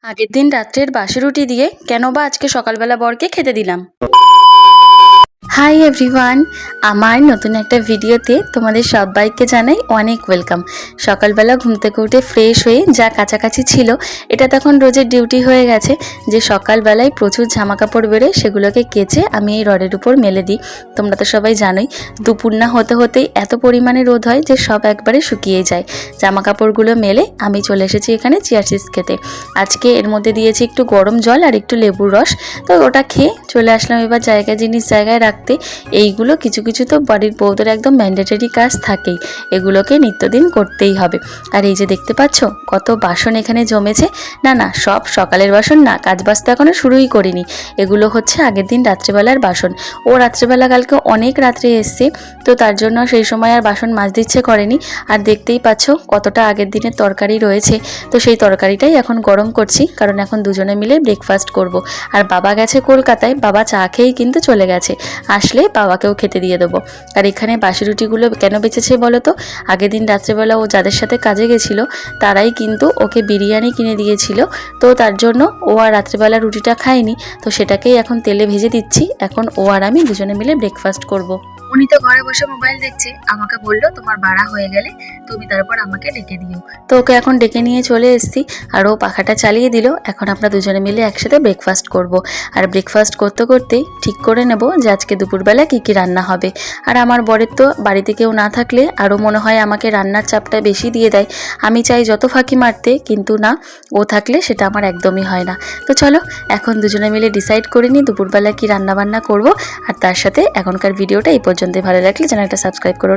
আগের দিন রাত্রের বাসি রুটি দিয়ে কেন বা আজকে সকালবেলা বরকে খেতে দিলাম। হাই এভরিওয়ান, আমার নতুন একটা ভিডিওতে তোমাদের সবাইকে জানাই অনেক ওয়েলকাম। সকালবেলা ঘুম থেকে উঠে ফ্রেশ হয়ে যা কাছাকাছি ছিল, এটা তখন রোজের ডিউটি হয়ে গেছে যে সকালবেলায় প্রচুর জামা কাপড় বেরোয়, সেগুলোকে কেচে আমি এই রডের উপর মেলে দিই। তোমরা তো সবাই জানোই দুপুর না হতে হতেই এত পরিমাণে রোদ হয় যে সব একবারে শুকিয়ে যায়। জামা কাপড়গুলো মেলে আমি চলে এসেছি এখানে চিয়া সিডস খেতে। আজকে এর মধ্যে দিয়েছি একটু গরম জল আর একটু লেবুর রস, তো ওটা খেয়ে চলে আসলাম এবার জিনিস জায়গায় রাখতে। এইগুলো কিছু কিছু তো বাড়ির বউদের একদম ম্যান্ডেটরি কাজ থাকেই, এগুলোকে নিত্যদিন করতেই হবে। আর এই যে দেখতে পাচ্ছ কত বাসন এখানে জমেছে, না সব সকালের বাসন না, কাজ বাজ তো এখনো শুরুই করিনি। এগুলো হচ্ছে আগের দিন রাত্রেবেলার বাসন। ও রাত্রেবেলা কালকে অনেক রাত্রে এসছে, তো তার জন্য সেই সময় আর বাসন মাজতে ইচ্ছে করেনি। আর দেখতেই পাচ্ছ কতটা আগের দিনের তরকারি রয়েছে, তো সেই তরকারিটাই এখন গরম করছি, কারণ এখন দুজনে মিলে ব্রেকফাস্ট করব। আর বাবা গেছে কলকাতায়, বাবা চা খেয়েই কিন্তু চলে গেছে, আসলে বাবাকেও খেতে দিয়ে দেবো। আর এখানে বাসি রুটিগুলো কেন বেঁচেছে বলো তো, আগের দিন রাত্রেবেলা ও যাদের সাথে কাজে গেছিলো তারাই কিন্তু ওকে বিরিয়ানি কিনে দিয়েছিল, তো তার জন্য ও আর রাত্রেবেলা রুটিটা খায়নি, তো সেটাকেই এখন তেলে ভেজে দিচ্ছি। এখন ও আর আমি দুজনে মিলে ব্রেকফাস্ট করব। উনি তো ঘরে বসে মোবাইল দেখছে, আমাকে বললো তোমার বাড়া হয়ে গেলে তুমি তারপর আমাকে ডেকে দিও, তো ওকে এখন ডেকে নিয়ে চলে এসেছি। আর ও পাখাটা চালিয়ে দিল। এখন আমরা দুজনে মিলে একসাথে ব্রেকফাস্ট করব। আর ব্রেকফাস্ট করতে করতেই ঠিক করে নেব যে আজকে দুপুরবেলা কী কী রান্না হবে। আর আমার বরের তো বাড়িতে কেউ না থাকলে আরও মনে হয় আমাকে রান্নার চাপটা বেশি দিয়ে দেয়। আমি চাই যত ফাঁকি মারতে, কিন্তু না, ও থাকলে সেটা আমার একদমই হয় না। তো চলো এখন দুজনে মিলে ডিসাইড করে নিই দুপুরবেলা কী রান্নাবান্না করব। আর তার সাথে এখনকার ভিডিওটা এই পর্যন্তই। ভালো লাগলে চ্যানেলটা সাবস্ক্রাইব করো।